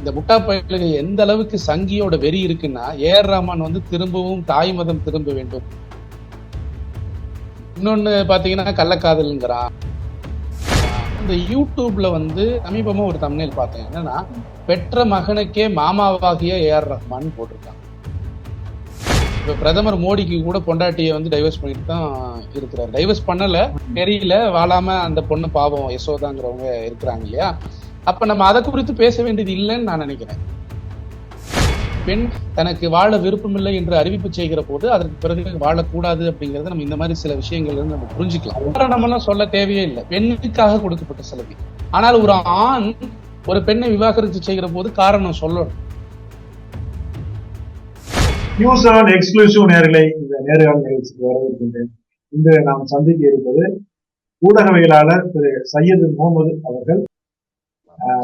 இந்த முட்டா பயலுக்கு எந்த அளவுக்கு சங்கியோட வெறி இருக்குன்னா, ஏஆர் ரஹ்மான் வந்து திரும்பவும் தாய் மதம் திரும்ப வேண்டும். இன்னொன்னு பாத்தீங்கன்னா கள்ளக்காதல்ங்கிறான். இந்த யூடியூப்ல வந்து சமீபமா ஒரு தம்ப்நெயில் பார்த்தேன். என்னன்னா, பெற்ற மகனுக்கே மாமாவாகிய ஏஆர் ரஹ்மான் போட்டிருக்காங்க. இப்ப பிரதமர் மோடிக்கு கூட பொண்டாட்டியை வந்து டைவர்ஸ் பண்ணிட்டு தான் இருக்கிறார். டைவர்ஸ் பண்ணல, தெரியல, வாழாம அந்த பொண்ணு பாவம் யசோதாங்கிறவங்க இருக்கிறாங்க இல்லையா? அப்ப நம்ம அதை குறித்து பேச வேண்டியது இல்லைன்னு நான் நினைக்கிறேன். பெண் தனக்கு வாழ விருப்பமில்லை என்று அறிவிப்பு செய்கிற போது அதற்கு பிறகு வாழக்கூடாது அப்படிங்கறத நம்ம இந்த மாதிரி சில விஷயங்கள் வந்து நம்ம புரிஞ்சுக்கலாம். காரணமெல்லாம் சொல்ல தேவையே இல்லை, பெண்ணுக்காக கொடுக்கப்பட்ட சலுகை. ஆனால் ஒரு ஆண் ஒரு பெண்ணை விவாகரத்து செய்கிற போது காரணம் சொல்லணும். நியூஸ் ஆன் எக்ஸ்க்ளூசிவ் நேர்களை இந்த நேர்காணல் நிகழ்ச்சிக்கு வரவேற்கின்றேன். இன்று நாம் சந்திக்க இருப்பது ஊடகவியலாளர் திரு சையது முகமது அவர்கள்.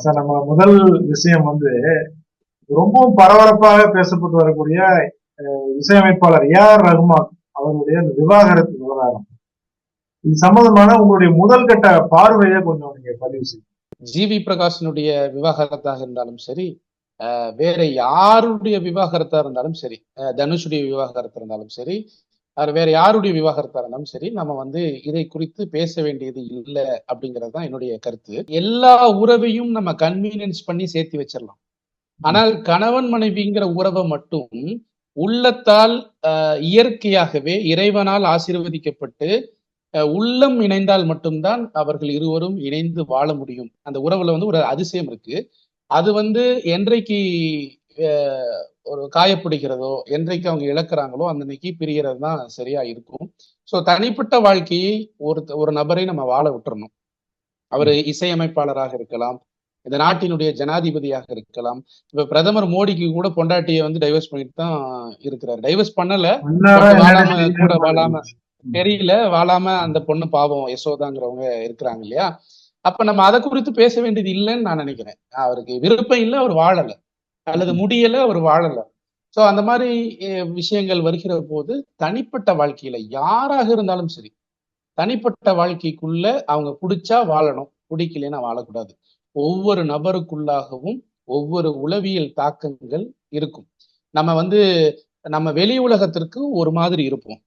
சார், நம்ம முதல் விஷயம் வந்து ரொம்பவும் பரபரப்பாக பேசப்பட்டு வரக்கூடிய இசையமைப்பாளர் ஏஆர் ரஹ்மான் அவர்களுடைய விவாகரத்து விவகாரம். இது சம்பந்தமான உங்களுடைய முதல் கட்ட பார்வையை கொஞ்சம் நீங்க பதிவு செய்யுங்க. ஜிவி பிரகாஷினுடைய விவாகரத்தாக இருந்தாலும் சரி, வேற யாருடைய விவாகரத்தா இருந்தாலும் சரி, தனுஷுடைய விவாகரத்து இருந்தாலும் சரி, வேற யாருடைய விவாகரத்தா இருந்தாலும் சரி, நம்ம வந்து இதை குறித்து பேச வேண்டியது இல்லை அப்படிங்கிறது தான் என்னுடைய கருத்து. எல்லா உறவையும் நம்ம கன்வீனியன்ஸ் பண்ணி சேர்த்து வச்சிடலாம். ஆனால் கணவன் மனைவிங்கிற உறவை மட்டும் உள்ளத்தால் இயற்கையாகவே இறைவனால் ஆசீர்வதிக்கப்பட்டு உள்ளம் இணைந்தால் மட்டும்தான் அவர்கள் இருவரும் இணைந்து வாழ முடியும். அந்த உறவுல வந்து ஒரு அதிசயம் இருக்கு. அது வந்து என்றைக்கு ஒரு காயப்படுகிறதோ, என்றைக்கு அவங்க இழக்கிறாங்களோ அன்னைக்கு பிரிகிறது தான் சரியா இருக்கும். ஸோ தனிப்பட்ட வாழ்க்கையை ஒரு நபரை நம்ம வாழ விட்டுறணும். அவர் இசையமைப்பாளராக இருக்கலாம், இந்த நாட்டினுடைய ஜனாதிபதியாக இருக்கலாம். இப்ப பிரதமர் மோடிக்கு கூட பொண்டாட்டியை வந்து டைவர்ஸ் பண்ணிட்டு தான் இருக்கிறார். டைவர்ஸ் பண்ணல, வாழாம தெரியல, வாழாம அந்த பொண்ணு பாவம் யசோதாங்கிறவங்க இருக்கிறாங்க இல்லையா? அப்ப நம்ம அதை குறித்து பேச வேண்டியது இல்லைன்னு நான் நினைக்கிறேன். அவருக்கு விருப்பம் இல்லை, அவர் வாழல, அல்லது முடியல, அவர் வாழல. சோ அந்த மாதிரி விஷயங்கள் வருகிற போது தனிப்பட்ட வாழ்க்கையில யாராக இருந்தாலும் சரி, தனிப்பட்ட வாழ்க்கைக்குள்ள அவங்க பிடிச்சா வாழணும், பிடிக்கலன்னா வாழக்கூடாது. ஒவ்வொரு நபருக்குள்ளாகவும் ஒவ்வொரு உளவியல் தாக்கங்கள் இருக்கும். நம்ம வெளி உலகத்திற்கு ஒரு மாதிரி இருப்போம்,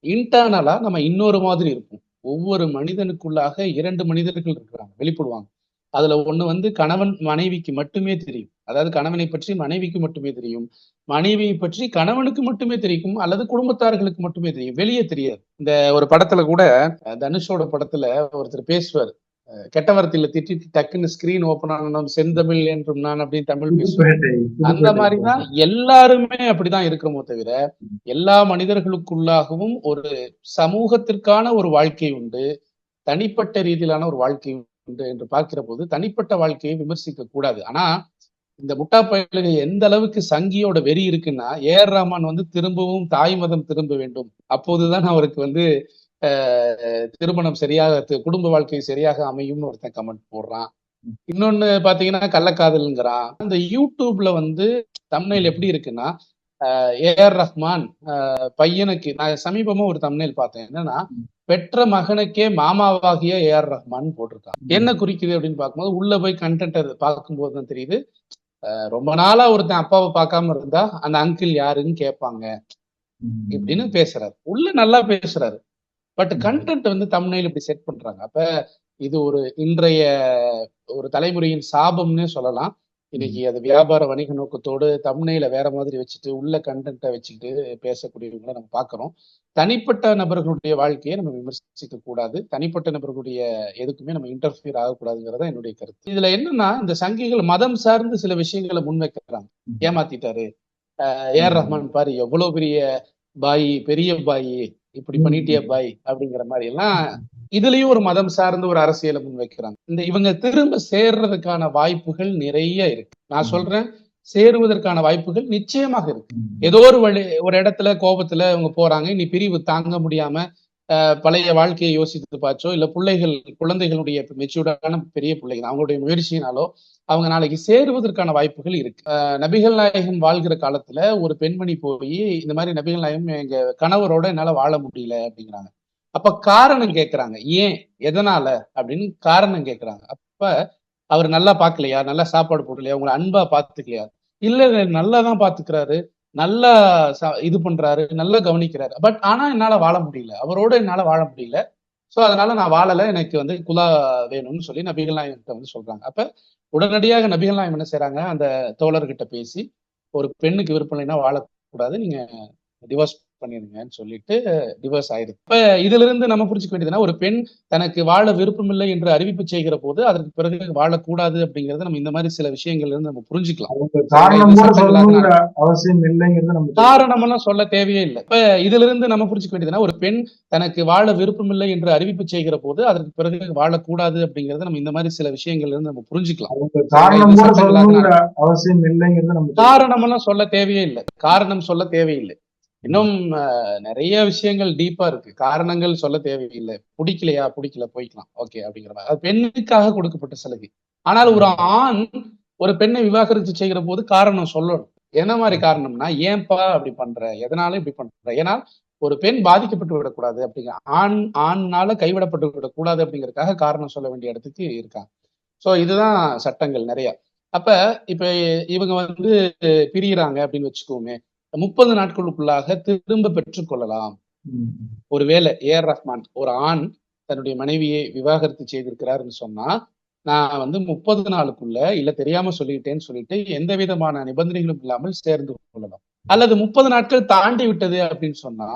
இன்டர்னலா நம்ம இன்னொரு மாதிரி இருப்போம். ஒவ்வொரு மனிதனுக்குள்ளாக 2 மனிதர்கள் இருக்கிறாங்க, வெளிப்படுவாங்க. அதுல ஒண்ணு வந்து கணவன் மனைவிக்கு மட்டுமே தெரியும், அதாவது கணவனை பற்றி மனைவிக்கு மட்டுமே தெரியும், மனைவியை பற்றி கணவனுக்கு மட்டுமே தெரியும், அல்லது குடும்பத்தார்களுக்கு மட்டுமே தெரியும், வெளியே தெரியாது. இந்த ஒரு படத்துல கூட, தனுஷோட படத்துல ஒருத்தர் பேசுவார், கெட்ட வார்த்தையில திட்டிட்டு டக்குன்னு ஸ்கிரீன் ஓபன் ஆனோம், செந்தமிழ் என்றும் நான் அப்படின்னு தமிழ் பேசுவேன். அந்த மாதிரிதான் எல்லாருமே அப்படிதான் இருக்கிறோமோ தவிர, எல்லா மனிதர்களுக்குள்ளாகவும் ஒரு சமூகத்திற்கான ஒரு வாழ்க்கை உண்டு, தனிப்பட்ட ரீதியிலான ஒரு வாழ்க்கை உண்டு என்று பார்க்கிற போது தனிப்பட்ட வாழ்க்கையை விமர்சிக்க கூடாது. ஆனா இந்த முட்டா பயலுக்கு எந்த அளவுக்கு சங்கியோட வெறி இருக்குன்னா, ஏஆர் ரஹ்மான் வந்து திரும்பவும் தாய் மதம் திரும்ப வேண்டும், அப்போதுதான் அவருக்கு வந்து திருமணம் சரியாக, குடும்ப வாழ்க்கை சரியாக அமையும்னு ஒருத்தன் கமெண்ட் போடுறான். இன்னொன்னு பாத்தீங்கன்னா கள்ளக்காதல்ங்கிறான். அந்த யூடியூப்ல வந்து தம்ப்நெயில் எப்படி இருக்குன்னா, ஏஆர் ரஹ்மான் பையனுக்கு, நான் சமீபமா ஒரு தம்ப்நெயில் பார்த்தேன். என்னன்னா, பெற்ற மகனுக்கே மாமாவாகிய ஏஆர் ரஹ்மான் போட்டிருக்கான். என்ன குறிக்குது அப்படின்னு பார்க்கும்போது, உள்ள போய் கண்டென்ட் பார்க்கும்போது தான் தெரியுது, ரொம்ப நாளா ஒருத்தன் அப்பாவை பார்க்காம இருந்தா அந்த அங்கிள் யாருன்னு கேட்பாங்க இப்படின்னு பேசுறாரு. உள்ள நல்லா பேசுறாரு, பட் கண்டென்ட் வந்து தம்ப்நெயில் இப்படி செட் பண்றாங்க. அப்ப இது ஒரு இன்றைய ஒரு தலைமுறையின் சாபம்னே சொல்லலாம். இன்னைக்கு அது வியாபார வணிக நோக்கத்தோடு தம்ப்நெயில வேற மாதிரி வச்சுட்டு உள்ள கண்டென்ட்டை வச்சுக்கிட்டு பேசக்கூடியவங்களை நம்ம பார்க்கிறோம். தனிப்பட்ட நபர்களுடைய வாழ்க்கையை நம்ம விமர்சிக்க கூடாது, தனிப்பட்ட நபர்களுடைய எதுக்குமே நம்ம இன்டர்ஃபியர் ஆகக்கூடாதுங்கிறதா என்னுடைய கருத்து. இதுல என்னன்னா, இந்த சங்கிகள் மதம் சார்ந்து சில விஷயங்களை முன்வைக்கிறாங்க. ஏமாத்திட்டாரு ஏஆர் ரஹ்மான், பாரு எவ்வளவு பெரிய பாய், பெரிய பாய், இப்படி பண்ணிட்டிய பாய் அப்படிங்கிற மாதிரி எல்லாம் இதுலயும் ஒரு மதம் சார்ந்த ஒரு அரசியலை முன்வைக்கிறாங்க. இவங்க திரும்ப சேர்றதுக்கான வாய்ப்புகள் நிறைய இருக்கு. நான் சொல்றேன், சேருவதற்கான வாய்ப்புகள் நிச்சயமாக இருக்கு. ஏதோ ஒரு இடத்துல கோபத்துல அவங்க போறாங்க, இனி பிரிவு தாங்க முடியாம பழைய வாழ்க்கையை யோசித்து பாச்சோ, இல்ல குழந்தைகளுடைய மெச்சூர்டான பெரிய பிள்ளைகள் அவங்களுடைய முயற்சியினாலோ அவங்க நாளைக்கு சேருவதற்கான வாய்ப்புகள் இருக்கு. நபிகள் நாயகம் வாழ்கிற காலத்துல ஒரு பெண்மணி போய் இந்த மாதிரி, நபிகள் நாயகம் எங்க கணவரோட என்னால வாழ முடியல அப்படிங்கிறாங்க. அப்ப காரணம் கேட்கிறாங்க, ஏன், எதனால அப்படின்னு காரணம் கேட்கிறாங்க. அப்ப அவர் நல்லா பார்க்கலையா, நல்லா சாப்பாடு போடலையா, உங்களை அன்பா பார்த்துக்கலையா? இல்ல நல்லா தான் பார்த்துக்கிறாரு, நல்லா இது பண்றாரு, நல்லா கவனிக்கிறாரு. பட் ஆனா என்னால வாழ முடியல, அவரோட என்னால வாழ முடியல. சோ அதனால நான் வாழல, எனக்கு வந்து குலா வேணும்னு சொல்லி நபிகள் நாயகம்கிட்ட வந்து சொல்றாங்க. அப்ப உடனடியாக நபிகள் நாயகம் என்ன செய்றாங்க, அந்த தோழர்கிட்ட பேசி, ஒரு பெண்ணுக்கு விருப்பம் இல்லைன்னா வாழக்கூடாது, நீங்க டிவோர்ஸ் பண்ணிருங்கன்னு சொல்லிட்டு டிவோர்ஸ் ஆயிடுது. இப்ப இதுல இருந்து நம்ம புரிஞ்சுக்க வேண்டியதுன்னா, ஒரு பெண் தனக்கு வாழ விருப்பமில்லை என்று அறிவிப்பு செய்கிற போது, அதற்கு பிறகு வாழக்கூடாது அப்படிங்கிறத நம்ம இந்த மாதிரி சில விஷயங்கள்ல இருந்து நம்ம புரிஞ்சுக்கலாம். அவங்க சரிங்களா? காரணம் இது கூட சட்டங்களாக சொல்லணுங்கிற அவசியம் இல்லைங்கிறத நம்ம தெரிஞ்சுக்கணும். காரணமெல்லாம் சொல்ல தேவையே இல்ல. இப்ப இதுல இருந்து நம்ம புரிஞ்சுக்க வேண்டியதுன்னா, ஒரு பெண் தனக்கு வாழ விருப்பமில்லை என்று அறிவிப்பு செய்கிற போது, அதற்கு பிறகு வாழக்கூடாது அப்படிங்கிறத நம்ம இந்த மாதிரி சில விஷயங்கள்ல இருந்து நம்ம புரிஞ்சுக்கலாம். அவங்க சரிங்களா? காரணம் இது கூட சட்டங்களாக சொல்லணுங்கிற அவசியம் இல்லைங்கிறத நம்ம தெரிஞ்சுக்கணும். காரணமெல்லாம் சொல்ல தேவையே இல்ல. காரணம் சொல்ல தேவையில்லை. இன்னும் நிறைய விஷயங்கள் டீப்பா இருக்கு. காரணங்கள் சொல்ல தேவையில்லை. புடிக்கலையா? புடிக்கல போய்க்கலாம். ஓகே அப்படிங்கிற மாதிரி. அது பெண்ணுக்காக கொடுக்கப்பட்ட சலுகை. ஆனால் ஒரு ஆண் ஒரு பெண்ணை விவாகரத்து செய்கிற போது காரணம் சொல்லணும். என்ன மாதிரி காரணம்னா, ஏன்பா அப்படி பண்ற? எதனால இப்படி பண்ற? ஏன்னா ஒரு பெண் பாதிக்கப்பட்டு விடக்கூடாது அப்படிங்கிற ஆண்னால கைவிடப்பட்டு விடக்கூடாது அப்படிங்கறதுக்காக காரணம் சொல்ல வேண்டிய இடத்துக்கு இருக்காங்க. சோ இதுதான் சட்டங்கள் நிறைய. அப்ப இப்ப இவங்க வந்து பிரியறாங்க அப்படின்னு வச்சுக்கோமே, 30 நாட்களுக்குள்ளாக திரும்ப பெற்றுக்கொள்ளலாம். ஒருவேளை ஏஆர் ரஹ்மான் ஒரு ஆண் தன்னுடைய மனைவியை விவாகரத்து செய்திருக்கிறாருன்னு சொன்னா, நான் வந்து 30 நாளுக்குள்ள இல்ல தெரியாம சொல்லிட்டேன்னு சொல்லிட்டு எந்த விதமான நிபந்தனைகளும் இல்லாமல் சேர்ந்து கொள்ளலாம். அல்லது 30 நாட்கள் தாண்டி விட்டது அப்படின்னு சொன்னா,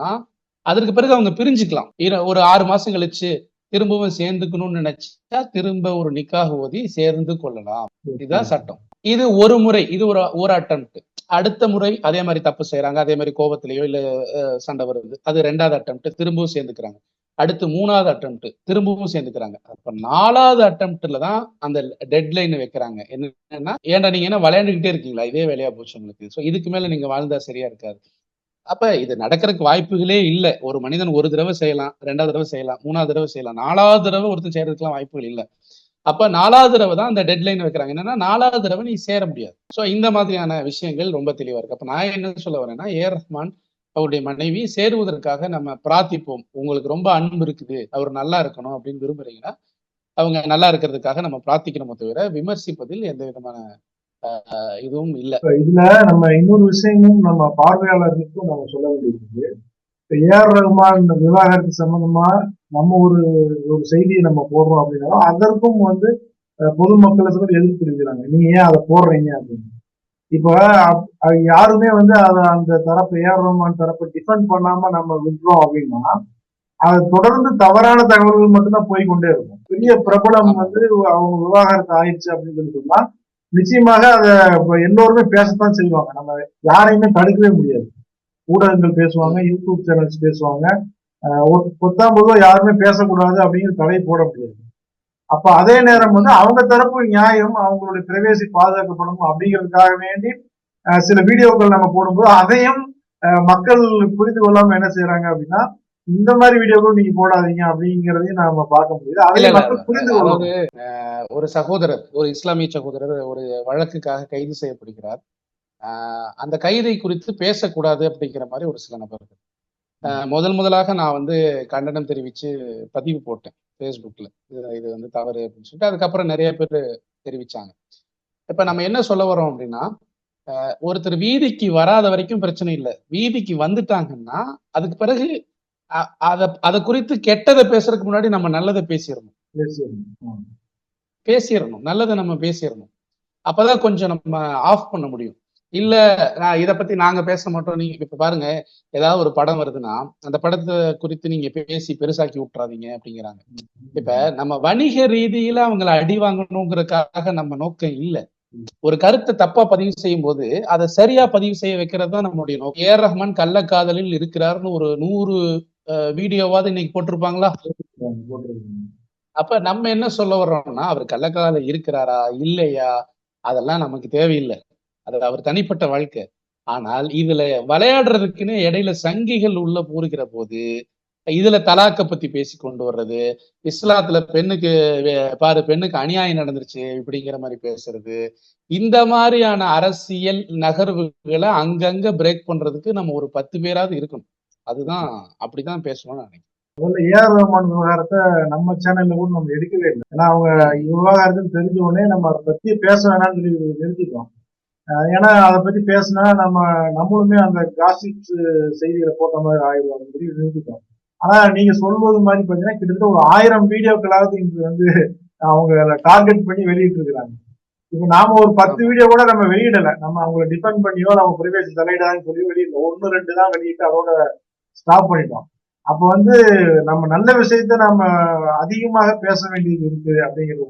அதற்கு பிறகு அவங்க பிரிஞ்சுக்கலாம். ஒரு 6 மாசம் கழிச்சு திரும்பவும் சேர்ந்துக்கணும்னு நினைச்சா திரும்ப ஒரு நிக்காஹ் ஓதி சேர்ந்து கொள்ளலாம். இதுதான் சட்டம். இது ஒரு முறை, இது ஒரு அட்டெம்ப்ட். அடுத்த முறை அதே மாதிரி தப்பு செய்யறாங்க, அதே மாதிரி கோபத்திலேயோ இல்ல சண்டை வருது, அது 2வது அட்டெம்ப்ட், திரும்பவும் சேர்ந்துக்கிறாங்க. அடுத்து 3வது அட்டெம்ப்ட், திரும்பவும் சேர்ந்துக்கிறாங்க. அப்ப 4வது அட்டெம்ப்ட்ல தான் அந்த டெட்லைன் வைக்கிறாங்க. என்னன்னா, ஏன்டா நீங்க என்ன விளையாண்டுகிட்டே இருக்கீங்களா, இதே வேலையா போச்சு உங்களுக்கு, சோ இதுக்கு மேல நீங்க வாழ்ந்தா சரியா இருக்காது. அப்ப இது நடக்கிறதுக்கு வாய்ப்புகளே இல்ல. ஒரு மனிதன் ஒரு தடவை செய்யலாம், 2வது தடவை செய்யலாம், 3வது தடவை செய்யலாம், 4வது தடவை ஒருத்தன் செய்யறதுக்குலாம் வாய்ப்புகள் இல்ல. அப்ப 4வது தடவை தான் அந்த டெட்லைன் வைக்கிறாங்க. என்னன்னா 4வது தடவை நீ சேர முடியாது. சோ இந்த மாதிரியான விஷயங்கள் ரொம்ப தெளிவா இருக்கு. அப்ப நான் என்ன சொல்ல வரேன்னா, ஏஆர் ரஹ்மான் அவருடைய மனைவி சேருவதற்காக நம்ம பிரார்த்திப்போம். உங்களுக்கு ரொம்ப அன்பு இருக்குது, அவர் நல்லா இருக்கணும் அப்படின்னு விரும்புறீங்கன்னா, அவங்க நல்லா இருக்கிறதுக்காக நம்ம பிரார்த்திக்கணுமே தவிர விமர்சிப்பதில் எந்த விதமான இதுவும் இல்ல. இதுல நம்ம இன்னொரு விஷயமும் நம்ம பார்வையாளர்களுக்கும் நம்ம சொல்ல வேண்டியது, ஏஆர் ரஹ்மான் விவாகரத்து சம்பந்தமா நம்ம ஒரு செய்தியை நம்ம போடுறோம் அப்படின்னா, அதற்கும் வந்து பொதுமக்கள் எதிர்ப்பு தெரிவிக்கிறாங்க. நீங்க ஏன் அதை போடுறீங்க அப்படின்னு. இப்ப யாருமே வந்து அந்த தரப்பு ஏஆர் ரஹ்மான் தரப்பை டிஃபெண்ட் பண்ணாம நம்ம விட்டுறோம் அப்படின்னா, அது தொடர்ந்து தவறான தகவல்கள் மட்டும்தான் போய்கொண்டே இருக்கும். பெரிய பிரபலம் வந்து அவங்க விவாகரத்து ஆயிடுச்சு அப்படின்னு சொல்லி சொன்னா, நிச்சயமாக அதை எல்லோருமே பேசத்தான் செய்வாங்க. நம்ம யாரையுமே தடுக்கவே முடியாது. ஊடகங்கள் பேசுவாங்க, யூடியூப் சேனல்ஸ் பேசுவாங்க. பொத்தாம் பொதுவா யாருமே பேசக்கூடாது அப்படிங்கிற தடை போட முடியாது. அப்ப அதே நேரம் வந்து அவங்க தரப்பு நியாயம், அவங்களுடைய பிரைவேசி பாதுகாக்கப்படணும் அப்படிங்கிறதுக்காக வேண்டி சில வீடியோக்கள் நம்ம போடும்போது அதையும் மக்கள் புரிந்து கொள்ளாம என்ன செய்யறாங்க அப்படின்னா, இந்த மாதிரி வீடியோக்கள் நீங்க போடாதீங்க அப்படிங்கிறதையும் நாம பார்க்க முடியுது. அதையும் மக்கள் புரிந்து கொள்ளும். ஒரு சகோதரர், ஒரு இஸ்லாமிய சகோதரர் ஒரு வழக்குக்காக கைது செய்யப்படுகிறார். அந்த கைதை குறித்து பேசக்கூடாது அப்படிங்கிற மாதிரி ஒரு சில நபர்கள் முதலாக நான் வந்து கண்டனம் தெரிவிச்சு பதிவு போட்டேன் Facebookல. இது வந்து தவறு அப்படின்னு சொல்லிட்டு அதுக்கப்புறம் நிறைய பேர் தெரிவிச்சாங்க. இப்ப நம்ம என்ன சொல்ல வரோம் அப்படின்னா, ஒருத்தர் வீதிக்கு வராத வரைக்கும் பிரச்சனை இல்லை. வீதிக்கு வந்துட்டாங்கன்னா அதுக்கு பிறகு அதை குறித்து கெட்டதை பேசுறதுக்கு முன்னாடி நம்ம நல்லதை பேசிடணும், நல்லதை நம்ம பேசிடணும். அப்பதான் கொஞ்சம் நம்ம ஆஃப் பண்ண முடியும். இல்ல இதை பத்தி நாங்க பேச மாட்டோம், நீங்க இப்ப பாருங்க, ஏதாவது ஒரு படம் வருதுன்னா அந்த படத்தை குறித்து நீங்க பேசி பெருசாக்கி விட்டுறாதீங்க அப்படிங்கிறாங்க. இப்ப நம்ம வணிக ரீதியில அவங்களை அடி வாங்கணுங்கிறதுக்காக நம்ம நோக்கம் இல்ல. ஒரு கருத்தை தப்பா பதிவு செய்யும் போது அதை சரியா பதிவு செய்ய வைக்கிறது தான் நம்மளுடைய நோக்கம். ஏஆர் ரஹ்மான் கள்ளக்காதலில் இருக்கிறாருன்னு ஒரு 100 வீடியோவாவது இன்னைக்கு போட்டிருப்பாங்களா? அப்ப நம்ம என்ன சொல்ல வர்றோம்னா, அவர் கள்ளக்காதலில் இருக்கிறாரா இல்லையா அதெல்லாம் நமக்கு தேவையில்லை. அது அவர் தனிப்பட்ட வாழ்க்கை. ஆனால் இதுல விளையாடுறதுக்குன்னு இடையில சங்கிகள் உள்ள பூருக்கிற போது இதுல தலாக்க பத்தி பேசி கொண்டு வர்றது, இஸ்லாத்துல பெண்ணுக்கு பாரு பெண்ணுக்கு அநியாயம் நடந்துருச்சு இப்படிங்கிற மாதிரி பேசுறது, இந்த மாதிரியான அரசியல் நகர்வுகளை அங்கங்க பிரேக் பண்றதுக்கு நம்ம ஒரு 10 பேராவது இருக்கணும். அதுதான் அப்படிதான் பேசணும்னு நினைக்கிறேன். ஏஆர் ரஹ்மான் விவகாரத்தை நம்ம சேனல்ல கூட நம்ம எடுக்கவே இல்லை. ஏன்னா அவங்க விவகாரத்துன்னு தெரிஞ்ச உடனே நம்ம அதை பத்தி பேச வேணாம்னு சொல்லி நிறுத்திட்டோம். ஏன்னா அதை பத்தி பேசினா நம்மளுமே அந்த காசிப் செய்திகளை போட்ட மாதிரி ஆயிடுவோம் சொல்லி நிறுத்திட்டோம். ஆனா நீங்க சொல்வது மாதிரி பாத்தீங்கன்னா கிட்டத்தட்ட ஒரு 1000 வீடியோக்களாவது இன்று அவங்க டார்கெட் பண்ணி வெளியிட்டு இருக்கிறாங்க. இப்ப நாம ஒரு 10 வீடியோ கூட நம்ம வெளியிடல. நம்ம அவங்களை டிபெண்ட் பண்ணியோ நம்ம பிரைவேசி தலையிடான்னு சொல்லி வெளியிடல. 1, 2 தான் வெளியிட்டு அதோட ஸ்டாப் பண்ணிட்டோம். அப்ப நம்ம நல்ல விஷயத்த நம்ம அதிகமாக பேச வேண்டியது இருக்கு அப்படிங்கிறது